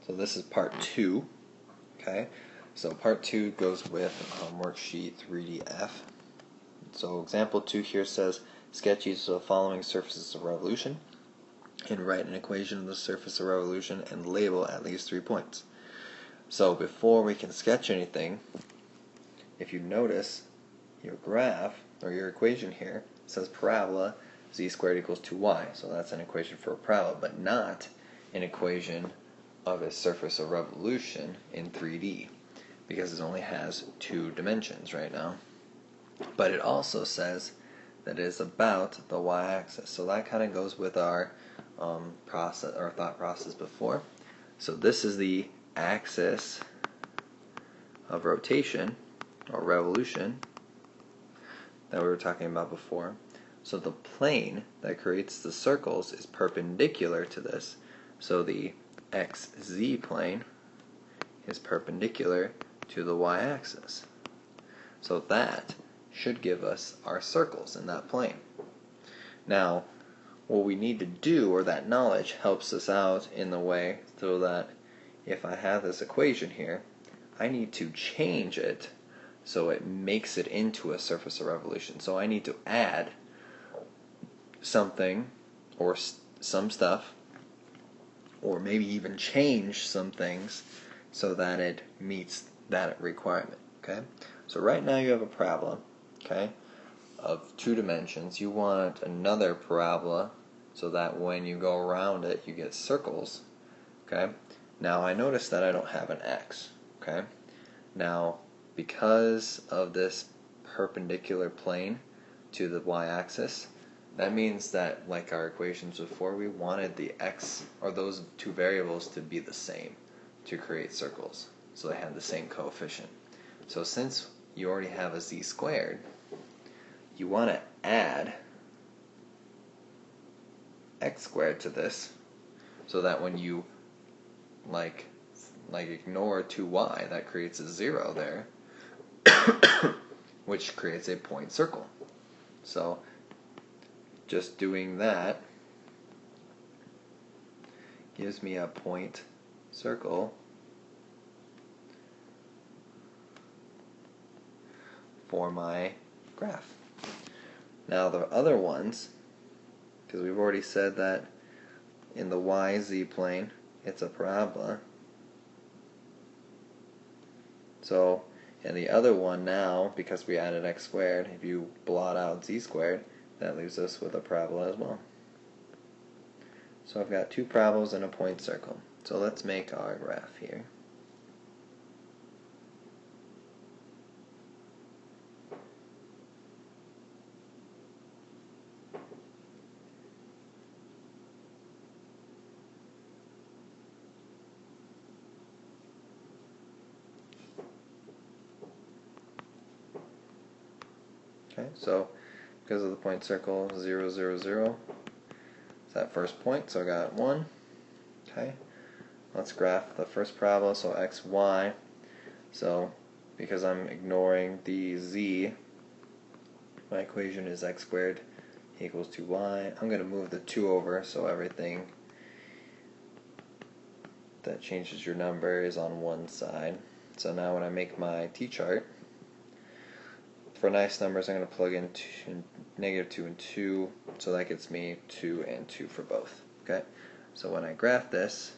So this is part 2. Okay, so part 2 goes with worksheet 3DF. So example 2 here says, sketch each of the following surfaces of revolution and write an equation of the surface of revolution and label at least 3 points. So before we can sketch anything, if you notice, your graph, or your equation here, says parabola z squared equals 2y. So that's an equation for a parabola, but not an equation of a surface of revolution in 3D, because it only has 2 dimensions right now. But it also says that it is about the y-axis. So that kind of goes with our thought process before. So this is the axis of rotation, or revolution, that we were talking about before. So the plane that creates the circles is perpendicular to this. So the xz plane is perpendicular to the y-axis. So that should give us our circles in that plane. Now, what we need to do, or that knowledge, helps us out in the way so that if I have this equation here, I need to change it so it makes it into a surface of revolution. So I need to add something, or some stuff, or maybe even change some things so that it meets that requirement. Okay? So right now you have a parabola, okay, of 2 dimensions. You want another parabola so that when you go around it you get circles. Okay? Now I notice that I don't have an x. Okay? Now, because of this perpendicular plane to the y-axis, that means that, like our equations before, we wanted the x, or those 2 variables, to be the same to create circles, so they have the same coefficient. So since you already have a z squared, you want to add x squared to this, so that when you like ignore 2y, that creates a 0 there, which creates a point circle. So just doing that gives me a point circle for my graph. Now the other ones, because we've already said that in the yz plane it's a parabola, so in the other one now, because we added x squared, if you blot out z squared, that leaves us with a parabola as well. So I've got 2 parabolas and a point circle. So let's make our graph here. Okay, so because of the point circle, 0, 0, 0, it's that first point, so I got 1. Okay, let's graph the first parabola, so x, y. So because I'm ignoring the z, my equation is x squared equals 2y. I'm going to move the 2 over, so everything that changes your number is on one side. So now when I make my t-chart, for nice numbers I'm going to plug in -2 and 2, so that gets me 2 and 2 for both. Okay, so when I graph this,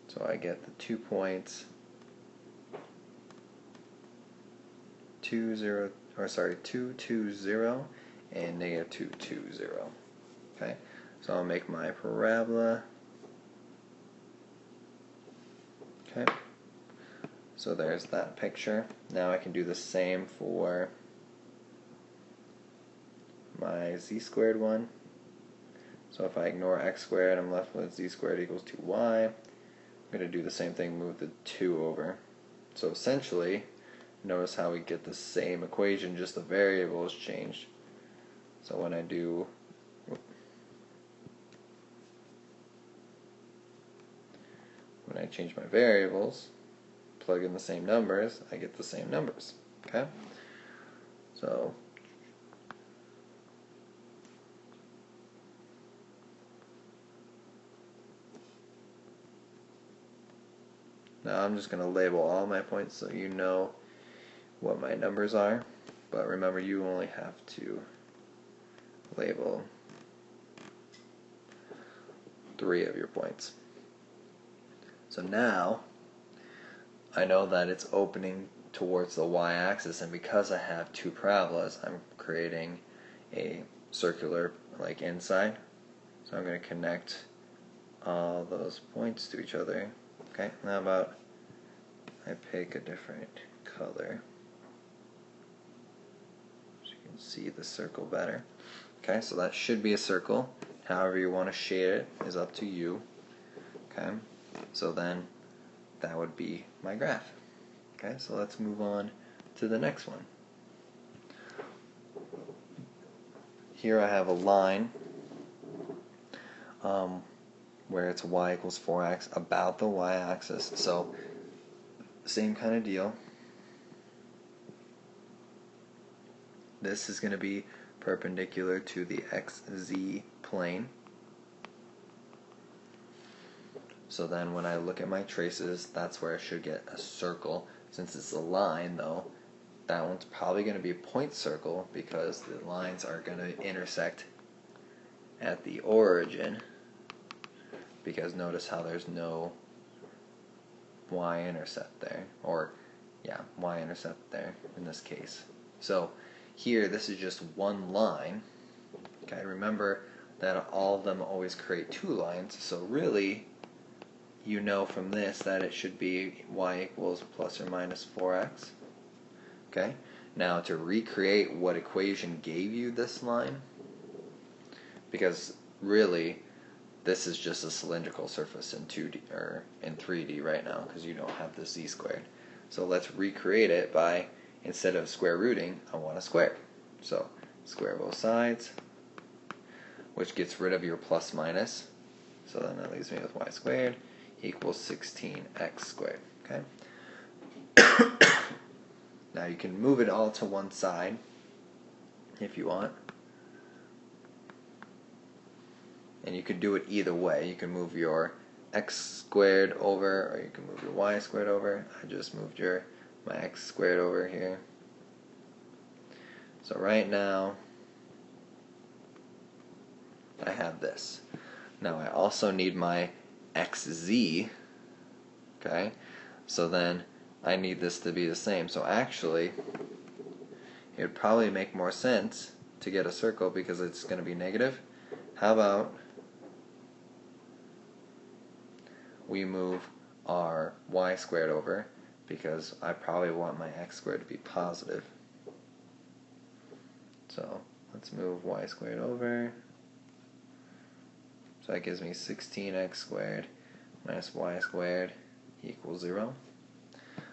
so I get the 2 points, 2, 0, or sorry, 2, 2, 0, and -2, 2, 0. Okay, so I'll make my parabola. Okay, so there's that picture. Now I can do the same for my z squared one. So if I ignore x squared, I'm left with z squared equals 2y. I'm going to do the same thing, move the 2 over. So essentially, notice how we get the same equation, just the variable is changed. So when I do when I change my variables, plug in the same numbers, I get the same numbers. Okay? So now I'm just going to label all my points so you know what my numbers are. But remember, you only have to label 3 of your points. So now I know that it's opening towards the y-axis, and because I have 2 parabolas, I'm creating a circular like inside. So I'm going to connect all those points to each other. Okay, now about I pick a different color so you can see the circle better. Okay, so that should be a circle. However you want to shade it is up to you. Okay, so then that would be my graph. Okay, so let's move on to the next one. Here I have a line where it's y equals 4x about the y-axis. So same kind of deal. This is going to be perpendicular to the xz plane. So then when I look at my traces, that's where I should get a circle. Since it's a line though, that one's probably going to be a point circle because the lines are going to intersect at the origin, because notice how there's no y-intercept there, or yeah, y-intercept there in this case. So here this is just one line. Okay, remember that all of them always create 2 lines, so really you know from this that it should be y equals plus or minus 4x. Okay, now to recreate what equation gave you this line, because really this is just a cylindrical surface in 2D or in 3D right now because you don't have the z squared. So let's recreate it by, instead of square rooting, I want to square. So square both sides, which gets rid of your plus minus. So then that leaves me with y squared equals 16x squared. Okay. Now you can move it all to one side if you want. And you could do it either way. You can move your x squared over, or you can move your y squared over. I just moved my x squared over here. So right now I have this. Now I also need my xz. Okay, so then I need this to be the same. So actually it would probably make more sense to get a circle because it's going to be negative. How about we move our y squared over, because I probably want my x squared to be positive. So let's move y squared over. So that gives me 16x squared minus y squared equals 0.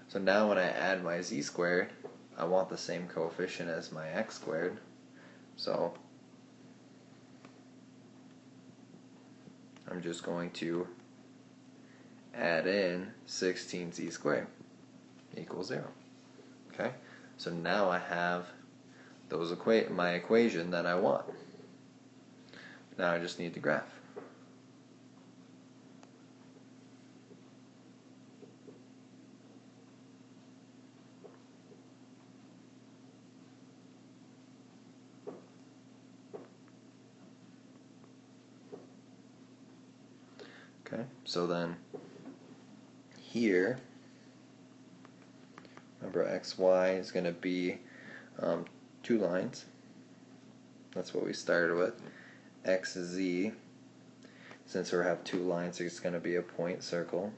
So now when I add my z squared, I want the same coefficient as my x squared. So I'm just going to add in 16z squared equals 0. Okay, so now I have my equation that I want. Now I just need the graph. Okay, so then here, remember xy is going to be 2 lines. That's what we started with. Xz, since we have 2 lines, it's going to be a point circle.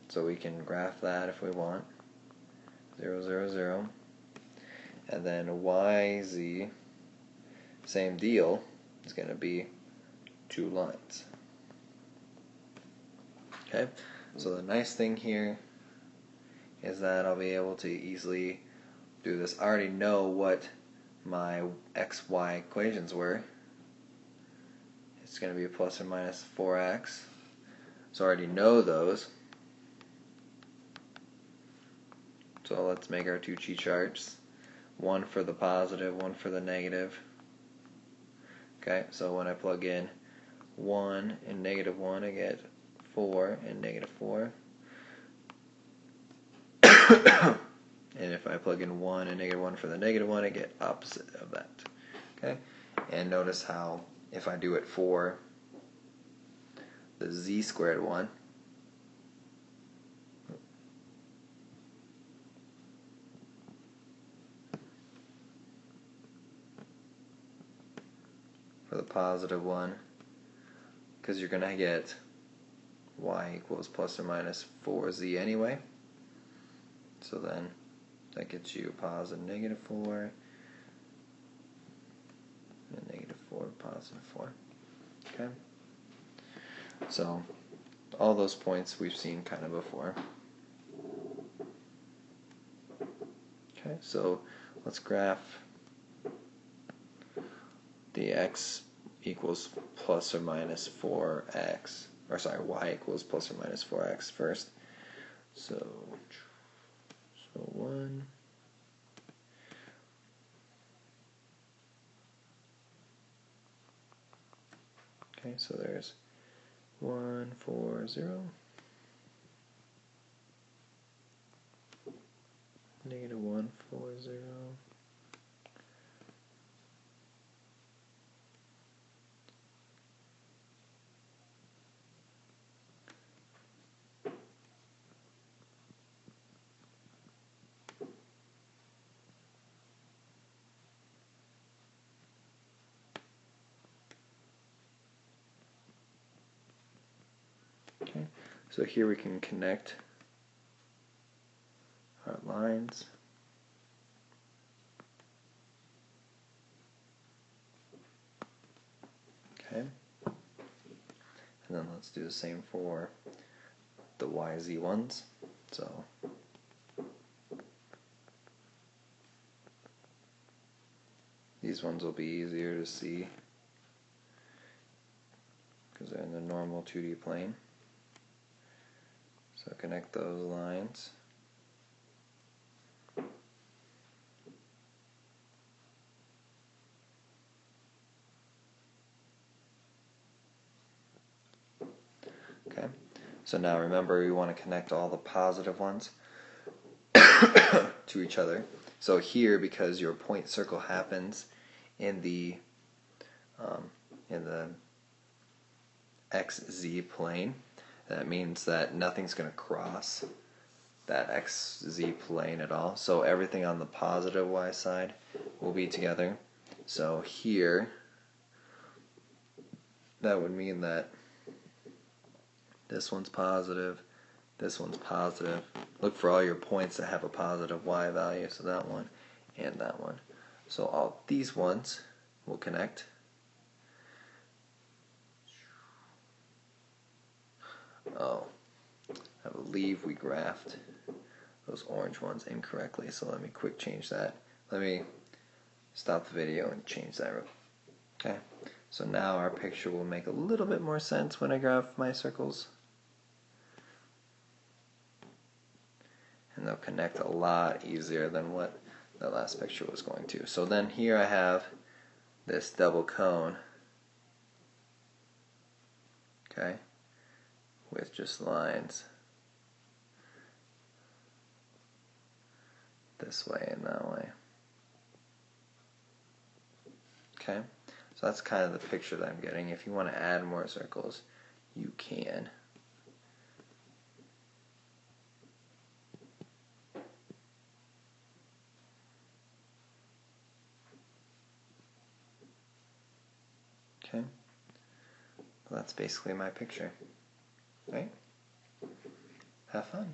So we can graph that if we want. 0, 0, 0. And then yz, same deal, is going to be 2 lines. Okay, so the nice thing here is that I'll be able to easily do this. I already know what my xy equations were. It's going to be a plus or minus 4x. So I already know those. So let's make our 2 cheat charts. one for the positive, one for the negative. Okay, so when I plug in 1 and -1, I get 4 and -4. And if I plug in 1 and -1 for the -1, I get opposite of that. Okay, and notice how if I do it for the z² one, for the positive one, because you're going to get y equals plus or minus 4z anyway. So then that gets you positive -4 and -4, positive 4. Okay? So all those points we've seen kind of before. Okay, so let's graph the x equals plus or minus 4x, or sorry, y equals plus or minus 4x first. So 1. Okay, so there's 1, 4, 0. -1, 4, 0. Okay, so here we can connect our lines. Okay, and then let's do the same for the YZ ones. So these ones will be easier to see because they're in the normal 2D plane. So connect those lines. Okay, so now remember we want to connect all the positive ones to each other. So here, because your point circle happens in the XZ plane, that means that nothing's going to cross that XZ plane at all. So everything on the positive Y side will be together. So here, that would mean that this one's positive, this one's positive. Look for all your points that have a positive Y value, so that one and that one. So all these ones will connect. Oh, I believe we graphed those orange ones incorrectly, so let me quick change that. Let me stop the video and change that. Okay, so now our picture will make a little bit more sense when I graph my circles. And they'll connect a lot easier than what the last picture was going to. So then here I have this double cone, okay, with just lines this way and that way. Okay, so that's kind of the picture that I'm getting. If you want to add more circles, you can. Okay, well, that's basically my picture. Right? Have fun.